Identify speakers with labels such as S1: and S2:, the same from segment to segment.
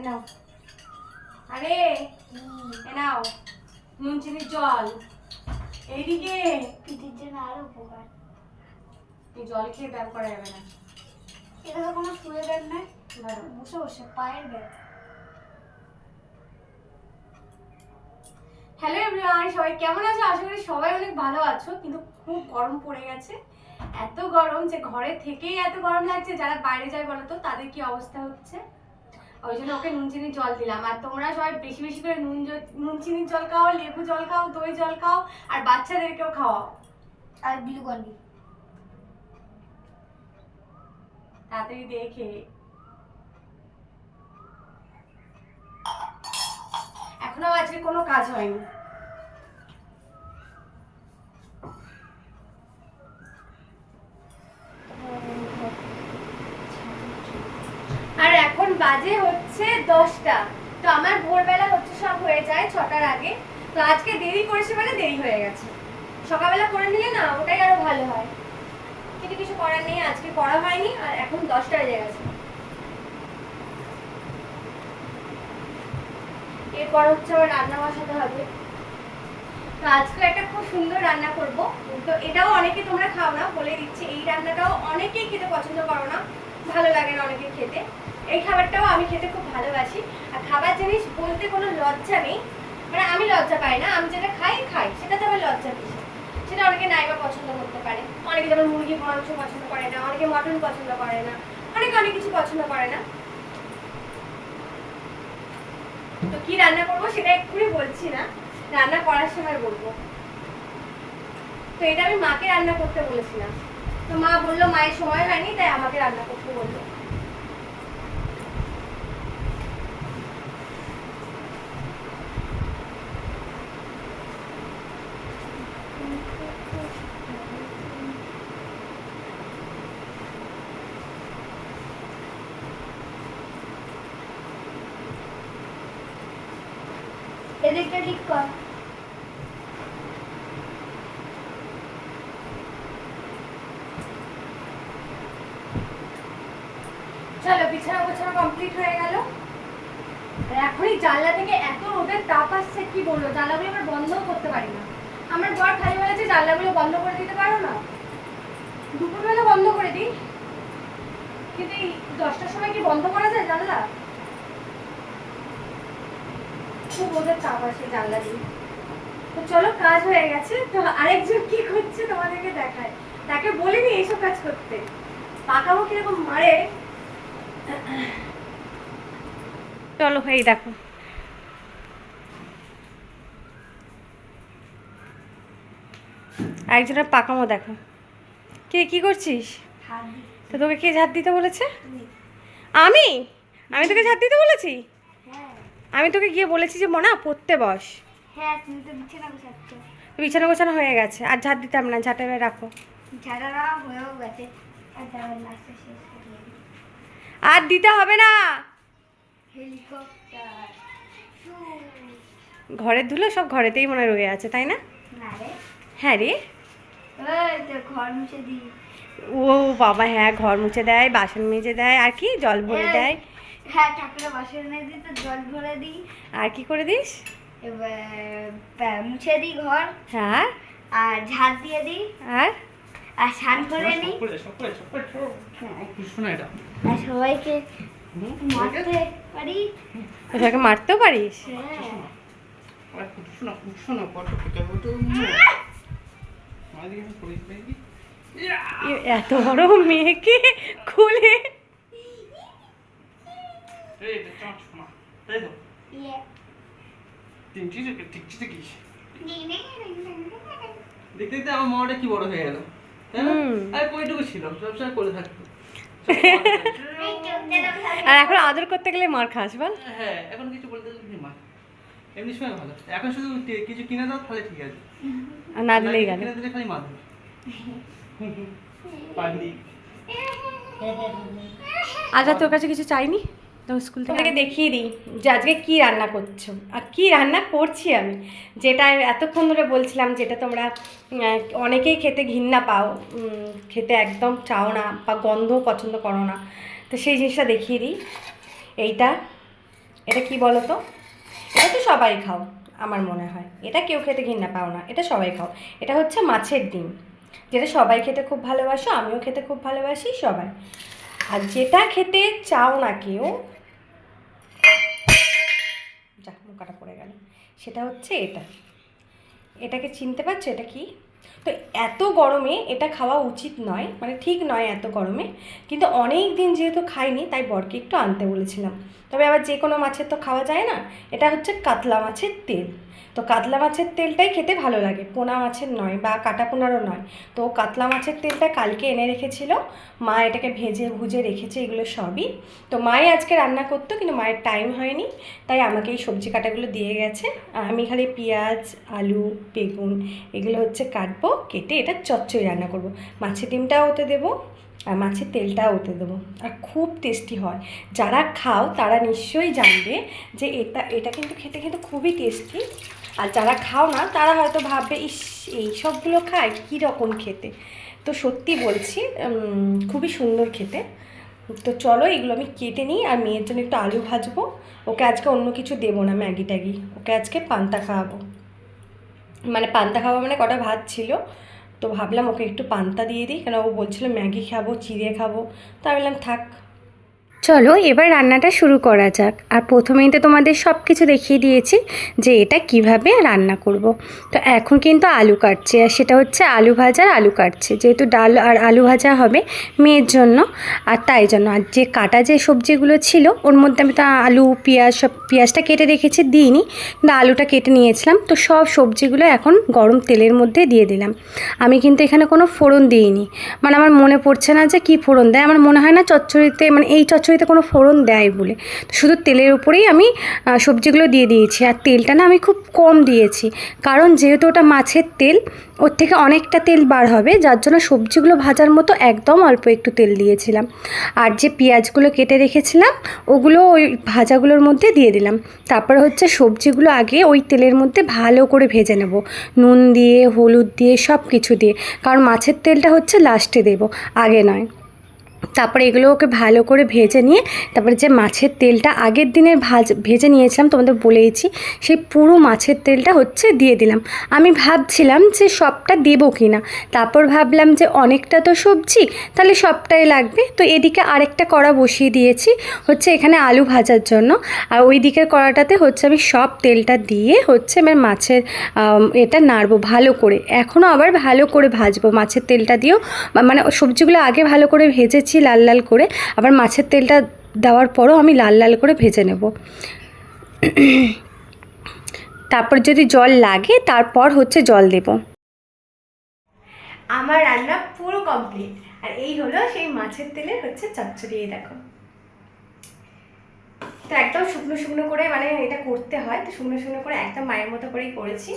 S1: নাও, আরে নাও নুন চিনির জল। এইদিকে
S2: পিঠির জন্য আরো উপকার।
S1: এই জল খেয়ে ব্যায়াম করা যাবে না।
S2: এটা তো কোনো শুয়ে ব্যায়াম নয়, বসে বসে পায়ের ব্যায়াম।
S1: হ্যালো এভরিওয়ান, সবাই কেমন আছো? আশা করি সবাই অনেক ভালো আছো। কিন্তু খুব গরম পড়ে গেছে, এত গরম যে ঘরে থেকেই এত গরম লাগছে। যারা বাইরে যায় বলো তো তাদের কি অবস্থা হচ্ছে। ওই জন্য ওকে নুন চিনির জল দিলাম। আর তোমরা সবাই বেশি বেশি করে নুন চিনির জল খাও, লেবু জল খাও, দই জল খাও, আর বাচ্চাদেরকেও খাওয়াও।
S2: আর গ্লুকন্ডি
S1: তাড়াতাড়ি দেখে। এখনো আজকে কোনো কাজ হয়নি। আর এখন বাজে হচ্ছে 10টা। তো আমার ভোরবেলা হচ্ছে সব হয়ে যায় 6টার আগে। তো আজকে দেরি করেছে মানে দেরি হয়ে গেছে। সকালবেলা করে নিলে না ওটাই আরো ভালো হয়, কিন্তু কিছু করার নেই, আজকে করা হয়নি। আর এখন 10টা বেজে গেছে। এরপর হচ্ছে আবার রান্না বসাতে হবে। তো আজকে একটা খুব সুন্দর রান্না করব। তো এটাও অনেকে তোমরা খাও না, বলে দিচ্ছি। এই রান্নাটাও অনেকেই খেতে পছন্দ করো না, ভালো লাগে না অনেকে খেতে। এই খাবারটাও আমি খেতে খুব ভালোবাসি। আর খাবার জিনিস বলতে কোনো লজ্জা নেই, মানে আমি লজ্জা পাই না। আমি যেটা খাই সেটাতে আমার লজ্জা কিসে। সেটা অনেকে নাইবা পছন্দ করতে পারে। অনেকে যেমন মুরগি মাংস পছন্দ করে না, অনেকে মটন পছন্দ করে না, অনেকে অনেক কিছু পছন্দ করে না। তো কি রান্না করবো সেটা এক্ষুনি বলছি না, রান্না করার সময় বলবো। তো এটা আমি মাকে রান্না করতে বলেছিলাম। তো মা বললো মায়ের সময় হয়নি, তাই আমাকে রান্না করতে বললো।
S2: এদিকটা ঠিক কর।
S1: চলো, বিছানা গোছানো কমপ্লিট হয়ে গেল। আর এখনই জানলা থেকে এত রোদের তাপ আসছে, কি বলবো। জানলাগুলো আবার বন্ধও করতে পারি না। আমার বর খালি বলেছে জানলাগুলো বন্ধ করে দিতে পারো না। দুপুরবেলা বন্ধ করে দিই, কিন্তু এই 10টার সময় কি বন্ধ করা যায় জানলা? খুব রোদের তাপ আসে জানলা দিয়ে। তো চলো, কাজ হয়ে গেছে। তো আরেকজন কি করছে তোমাদেরকে দেখায়। তাকে বলিনি এইসব কাজ করতে, পাকাবো কিরকম মারে। চলো, এই দেখো একজনের পাকামো দেখো। কি করছিস? তো তোকে কে ঝাড় দিতে বলেছে? আমি আমি তোকে ঝাড় দিতে বলেছি? আমি তোকে গিয়ে বলেছি যে মনা পড়তে বস।
S2: হ্যাঁ, তুমি তো বিছানা গোছাচ্ছ।
S1: বিছানা গোছানো হয়ে গেছে, আর ঝাড় দিতাম না, ঝাঁটা রাখো।
S2: ঝাড়ারা হয়েও গেছে, আর যাওয়ার লাস্টে শেষ করে দিই।
S1: আর দিতে হবে না।
S2: হেলিকপ্টার
S1: ঘরের ধুলো সব ঘরেতেই মনে রয়ে আছে, তাই না?
S2: না রে,
S1: হ্যাঁ রে।
S2: ওই তো ঘর মুছে দিই।
S1: ও বাবা, হ্যাঁ, ঘর মুছে দেয়, বাসন মেজে দেয়, আর কি জল ভরে দেয়।
S2: হ্যাঁ, ঠাকুরের বাসন এনে দিই, তো জল ভরে দিই।
S1: আর কি করে দিস?
S2: এবার মুছে দিই ঘর।
S1: হ্যাঁ।
S2: আর ঝাড় দিয়ে দিই।
S1: আর
S2: স্নান করে নিই। আর সবাইকে মারতে পারি।
S1: তোকে মারতেও পারিস? এত বড় মেয়েকে খুলে
S3: দেখতে দেখতে আমার মামাটা কি বড় হয়ে গেল, তাই না? আর কইটুকু ছিল, সবসময় করে থাকতো।
S1: আর এখন আদর করতে গেলে মার খাস বল?
S3: হ্যাঁ, এখন কিছু বলতে গেলে মার। এমনি সময় ভালো, এখন শুধু কিছু কিনে দাও তাহলে ঠিক আছে,
S1: আর না দিলেই গেল।
S3: কিনে দিলে খালি মার পাগলি।
S1: আজ আর তোর কাছে কিছু চাইনি? তো স্কুল থেকে দেখিয়ে দিই যে আজকে কী রান্না করছো আর কী রান্না করছি আমি, যেটা এতক্ষণ ধরে বলছিলাম, যেটা তোমরা অনেকেই খেতে ঘৃণা পাও, খেতে একদম চাও না বা গন্ধও পছন্দ করো না। তো সেই জিনিসটা দেখিয়ে দিই। এটা কি বলো তো? এটা তো সবাই খাও আমার মনে হয়, এটা কেউ খেতে ঘৃণা পাও না, এটা সবাই খাও। এটা হচ্ছে মাছের ডিম, যেটা সবাই খেতে খুব ভালোবাসো, আমিও খেতে খুব ভালোবাসি, সবাই। আর যেটা খেতে চাও না কেউ, যা মুখাটা পড়ে গেল, সেটা হচ্ছে এটাকে চিনতে পারছো? এটা কি? তো এত গরমে এটা খাওয়া উচিত নয়, মানে ঠিক নয় এত গরমে, কিন্তু অনেক দিন যেহেতু খাইনি তাই বরকে একটু আনতে বলেছিলাম। তবে আবার যে কোনো মাছের তো খাওয়া যায় না। এটা হচ্ছে কাতলা মাছের তেল। তো কাতলা মাছের তেলটাই খেতে ভালো লাগে, পোনা মাছের নয় বা কাটা পোনারও নয়। তো কাতলা মাছের তেলটা কালকে এনে রেখেছিল মা, এটাকে ভেজে ভুজে রেখেছে, এগুলো সবই। তো মাই আজকে রান্না করতো, কিন্তু মায়ের টাইম হয়নি, তাই আমাকে এই সবজি কাটাগুলো দিয়ে গেছে। আমি খালি পেঁয়াজ, আলু, বেগুন এগুলো হচ্ছে কাটবো, কেটে এটা চচ্চড়ি রান্না করব। মাছের ডিমটাও ওতে দেবো আর মাছের তেলটাও ওতে দেবো, আর খুব টেস্টি হয়। যারা খাও তারা নিশ্চয়ই জানবে যে এটা কিন্তু খেতে কিন্তু খুবই টেস্টি। আর যারা খাও না তারা হয়তো ভাববে, ইস এই সবগুলো খায় কীরকম খেতে। তো সত্যি বলছি, খুবই সুন্দর খেতে। তো চলো এগুলো আমি কেটে নিই, আর মেয়ের জন্য একটু আলু ভাজবো। ওকে আজকে অন্য কিছু দেবো না, ম্যাগি ট্যাগি, ওকে আজকে পান্তা খাওয়াবো। মানে পান্তা খাওয়া মানে কটা ভাত ছিল, তো ভাবলাম ওকে একটু পান্তা দিয়ে দিই, কেন ও বলছিল ম্যাগি খাবো, চিড়ে খাবো। তো আমি বললাম থাক। চলো এবার রান্নাটা শুরু করা যাক। আর প্রথমেই তো তোমাদের সব কিছু দেখিয়ে দিয়েছি যে এটা কিভাবে রান্না করব। তো এখন কিন্তু আলু কাটছে, আর সেটা হচ্ছে আলু ভাজা, আলু কাটছে, যেহেতু ডাল আর আলু ভাজা হবে মেয়ের জন্য, আর তাই জন্য। আর যে কাটা যে সবজিগুলো ছিল ওর মধ্যে আমি তো আলু পেঁয়াজ সব, পেঁয়াজটা কেটে রেখেছি দিইনি, কিন্তু আলুটা কেটে নিয়েছিলাম। তো সব সবজিগুলো এখন গরম তেলের মধ্যে দিয়ে দিলাম। আমি কিন্তু এখানে কোনো ফোড়ন দিইনি, মানে আমার মনে পড়ছে না যে কী ফোড়ন দেয়। আমার মনে হয় না চচ্চড়িতে, মানে এই চচ্চড়িতে কোনো ফোড়ন দেয় বলে। শুধু তেলের উপরেই আমি সবজিগুলো দিয়ে দিয়েছি। আর তেলটা না আমি খুব কম দিয়েছি, কারণ যেহেতু ওটা মাছের তেল, ওর থেকে অনেকটা তেল বার হবে, যার জন্য সবজিগুলো ভাজার মতো একদম অল্প একটু তেল দিয়েছিলাম। আর যে পেঁয়াজগুলো কেটে রেখেছিলাম ওগুলো ওই ভাজাগুলোর মধ্যে দিয়ে দিলাম। তারপরে হচ্ছে সবজিগুলো আগে ওই তেলের মধ্যে ভালো করে ভেজে নেব, নুন দিয়ে, হলুদ দিয়ে, সব কিছু দিয়ে, কারণ মাছের তেলটা হচ্ছে লাস্টে দেবো, আগে নয়। তারপরে এগুলো ওকে ভালো করে ভেজে নিয়ে, তারপরে যে মাছের তেলটা আগের দিনের ভেজে নিয়েছিলাম তোমাদের বলেইছি, সেই পুরো মাছের তেলটা হচ্ছে দিয়ে দিলাম। আমি ভাবছিলাম যে সবটা দেবো কি না, তারপর ভাবলাম যে অনেকটা তো সবজি, তাহলে সবটাই লাগবে। তো এদিকে আরেকটা কড়া বসিয়ে দিয়েছি হচ্ছে এখানে আলু ভাজার জন্য, আর ওই দিকের কড়াটাতে হচ্ছে আমি সব তেলটা দিয়ে হচ্ছে এবার মাছের এটা নাড়বো ভালো করে। এখনও আবার ভালো করে ভাজবো মাছের তেলটা দিয়েও, মানে সবজিগুলো আগে ভালো করে ভেজেছি লাল লাল করে, আবার মাছের তেলটা দেওয়ার পরও আমি লাল লাল করে ভেজে নেব। তারপর যদি জল লাগে তারপর হচ্ছে জল দেব। আমার রান্না পুরো কমপ্লিট, আর এই হলো সেই মাছের তেলের হচ্ছে চচ্চড়ি। দেখো, তো একদম শুকনো শুকনো করে মানে এটা করতে হয়, তো শুকনো শুকনো করে একদম মায়ের মতো করেই করেছি।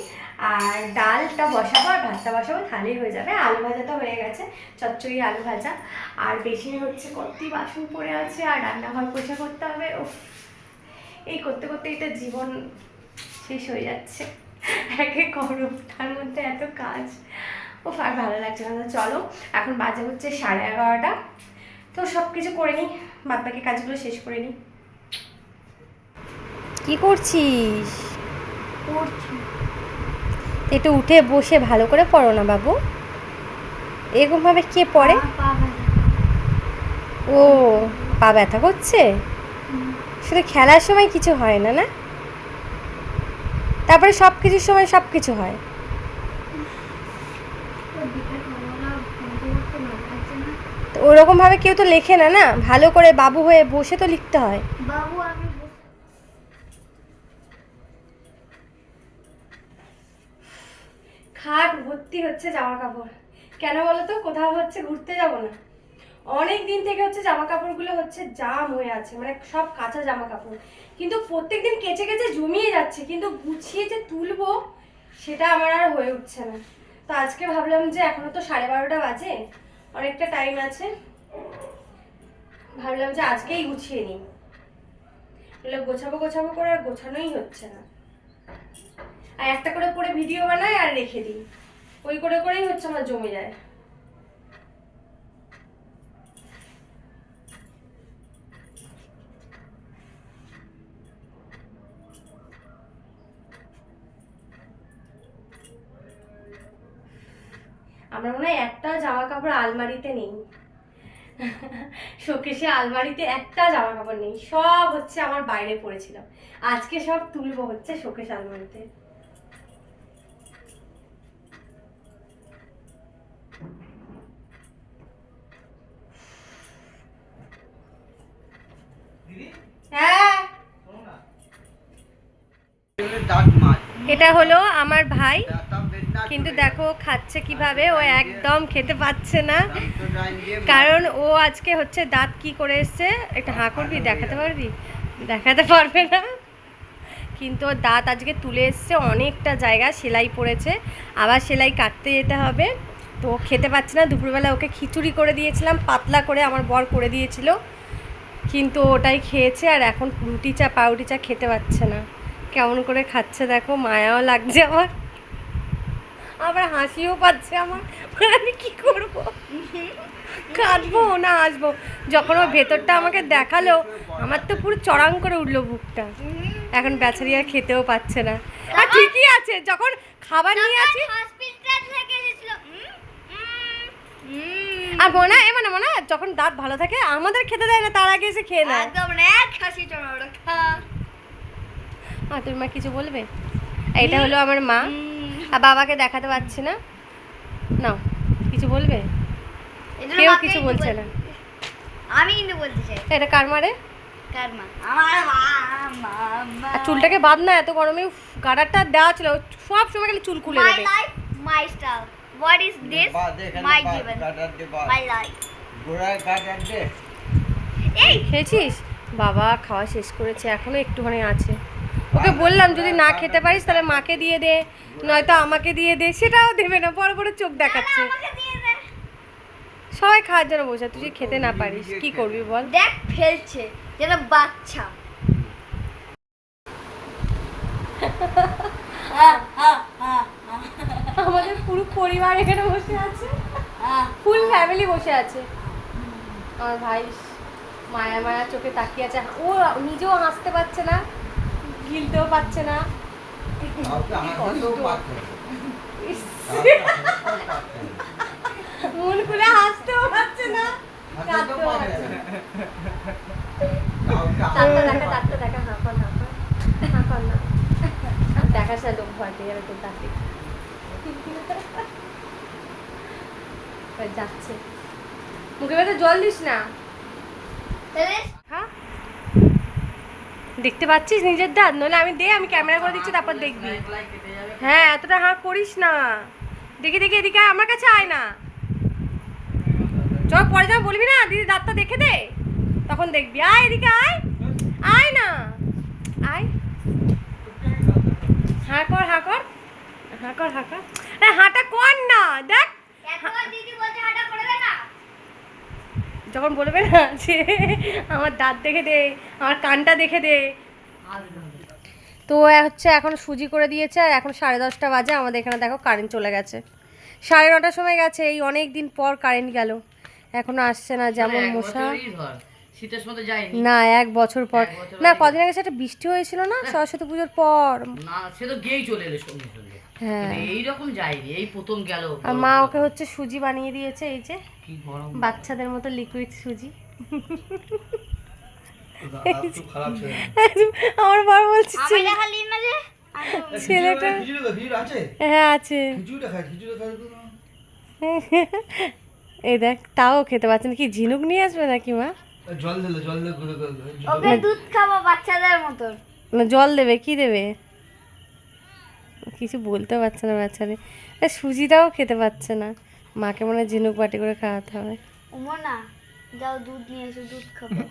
S1: আর ডালটা বসাবো আর ভাতটা বসাবো, তাহলেই হয়ে যাবে। আলু ভাজাটা হয়ে গেছে, চচ্চড়ি আলু ভাজা। আর বেশি হচ্ছে কতটি বাসন পড়ে আছে, আর রান্নাঘর পরিষ্কার করতে হবে। ও এই করতে করতে এটা জীবন শেষ হয়ে যাচ্ছে, একে গরম তার মধ্যে এত কাজ, ও আর ভালো লাগছে না। চলো এখন বাজে হচ্ছে 11:30, তো সব কিছু করে নিই, বাদ বাকি কাজগুলো শেষ করে নিই। কি করছিস? একটু উঠে বসে ভালো করে পড়ো না বাবু, এরকমভাবে কে পড়ে? ও পা ব্যথা করছে, শুধু খেলার সময় কিছু হয় না, না তারপরে সব কিছুর সময় সব কিছু হয়। তো ওরকমভাবে কেউ তো লেখে না, না ভালো করে বাবু হয়ে বসে তো লিখতে হয়।
S2: বাবু আমি
S1: খাট ভর্তি হচ্ছে জামা কাপড়, কেন বলো তো? কোথাও হচ্ছে ঘুরতে যাব না, অনেক দিন থেকে হচ্ছে জামা কাপড়গুলো হচ্ছে জাম হয়ে আছে, মানে সব কাঁচা জামা কাপড়, কিন্তু প্রত্যেকদিন কেচে কেচে জমিয়ে যাচ্ছে, কিন্তু গুছিয়ে যে তুলবো সেটা আমার আর হয়ে উঠছে না। তো আজকে ভাবলাম যে এখনো তো 12:30 বাজে, অনেকটা টাইম আছে, ভাবলাম যে আজকেই গুছিয়ে নিই। এগুলো গোছাবো গোছাবো করে আর গোছানোই হচ্ছে না। আর একটা করে পরে ভিডিও বানাই আর রেখে দিই, ওই করে করেই হচ্ছে আমার জমে যায়। আমার মনে হয় একটা জামা কাপড় আলমারিতে নেই, শোকেসে আলমারিতে একটা জামা কাপড় নেই, সব হচ্ছে আমার বাইরে পড়েছিল, আজকে সব তুলবো হচ্ছে শোকেস আলমারিতে। হ্যাঁ, এটা হলো আমার ভাই, কিন্তু দেখো খাচ্ছে কিভাবে, ও একদম খেতে পাচ্ছে না, কারণ ও আজকে হচ্ছে দাঁত কি করে এসছে, একটা হাঁ করবি, দেখাতে পারবি? দেখাতে পারবে না, কিন্তু ওর দাঁত আজকে তুলে এসছে, অনেকটা জায়গা সেলাই পড়েছে, আবার সেলাই কাটতে যেতে হবে, তো ও খেতে পাচ্ছে না। দুপুরবেলা ওকে খিচুড়ি করে দিয়েছিলাম পাতলা করে, আমার বর করে দিয়েছিল, কিন্তু ওটাই খেয়েছে, আর এখন রুটি চা পাউরুটি চা খেতে পাচ্ছে না, কেমন করে খাচ্ছে দেখো, মায়াও লাগছে আমার, আবার হাসিও পাচ্ছে আমার, আমি কি করব, কাঁদবো না আসবো? যখন ওর ভেতরটা আমাকে দেখালো, আমার তো পুরো চড়াং করে উঠলো বুকটা। এখন বেচারি আর খেতেও পাচ্ছে না, আর ঠিকই আছে, যখন খাবার নিয়ে আসি আর মনে হয় মনে মনে যখন দাঁত ভালো থাকে আমাদের খেতে দেয় না, তার আগে এসে খেয়ে নেয় একদম। আর তোর মা কিছু বলবে? এটা হলো আমার মা, আর বাবাকে দেখাতে পাচ্ছি না, নাও কিছু বলবে? কেউ কিছু বলছে না,
S2: আমি কিন্তু বলতে চাই।
S1: এটা কার মারে?
S2: কার মা? আমার মা।
S1: আর চুলটাকে বাঁধ না, এত গরমে গাডারটা দেওয়া ছিল, সব সময় খালি চুল খুলে
S2: My
S1: দেবে।
S2: life, my style. What is this? My Jibon, my life. এই
S1: খেয়েছিস? বাবা খাওয়া শেষ করেছে, এখনো একটুখানি আছে, ওকে বললাম যদি না খেতে পারিস তাহলে মাকে দিয়ে দে, নয়তো আমাকে দিয়ে দে, সেটাও দেবে না, বড় বড় চোখ দেখাচ্ছে।
S2: আমাকে দিয়ে দে।
S1: সবাই খাওয়ার জন্য বসে, তুই যদি খেতে না পারিস কি করবি বল?
S2: দেখ ফেলছে যেন বাচ্চা।
S1: আমাদের পুরো পরিবার এখানে বসে আছে, ফুল ফ্যামিলি বসে আছে, আমার ভাই মায়া মায়া চোখে তাকিয়ে আছে, ও নিজেও হাসতে পারছে না, গিলতেও পারছে না, ইস, মন খুলে হাসতেও পারছে না, কাঁদতেও পারছে না। দাঁতটা দেখা হাঁকন না, দেখাস না, লোক ভয় পেয়ে যাবে তোর দাঁত দেখে। যাচ্ছে, মুখে ভেতরে জল দিস না। হ্যাঁ, দেখতে পাচ্ছিস নিজের দাঁত? নইলে আমি আমি ক্যামেরা করে দিচ্ছি, তারপর দেখবি। হ্যাঁ, এতটা হাঁ করিস না, দেখি দেখি এদিকে আয়, আমার কাছে আয় না, চল পরে যা বলবি না দিদি দাঁতটা দেখে দে, তখন দেখবি। আয় এদিকে আয়, আয় না, আয়, হাঁ কর হাঁ কর হাঁ কর হাঁ কর, আরে হাঁটা কর না, দেখ
S2: দিদি বলছে হাঁটা করবে না।
S1: যখন বলবে না যে আমার দাঁত দেখে দে, আমার কানটা দেখে দে, তো হচ্ছে এখন সুজি করে দিয়েছে, আর এখন 10:30 বাজে, আমাদের এখানে দেখো কারেন্ট চলে গেছে, 9:30 সময় গেছে, এই অনেক দিন পর কারেন্ট গেল, এখনো আসছে না, যেমন মশা।
S3: শীতের সময় যায়নি
S1: না, 1 বছর পর, না কদিন আগে একটা বৃষ্টি হয়েছিল না সরস্বতী পুজোর পর,
S3: না সে তো গিয়েই চলে এলো সঙ্গে সঙ্গে,
S1: হ্যাঁ
S3: এইরকম যায়নি, এই প্রথম গেল।
S1: আর মা ওকে হচ্ছে সুজি বানিয়ে দিয়েছে, এই যে
S3: কি গরম,
S1: বাচ্চাদের মতো লিকুইড সুজি।
S3: খারাপ ছিল।
S1: আমার বড় বলছে
S2: আমি দেখালি না যে
S1: ছেলেটা,
S3: আছে
S1: হ্যাঁ আছে,
S3: খিচুড়িটা খাই
S1: এই দেখ তাও খেতে পারছেন, কি ঝিনুক নিয়ে আসবে নাকি মা?
S3: জল দিলে
S2: ওকে দুধ খাবো বাচ্চাদের মতো।
S1: না জল দেবে, কি দেবে, কিছু বলতে পারছে না বাচ্চারে, সুজিটাও খেতে পাচ্ছে না, মাকে মনে হয় ঝিনুক বাটি করে খাওয়াতে হবে।
S2: ওমো না, যাও দুধ নিয়ে এসো, দুধ খাবো।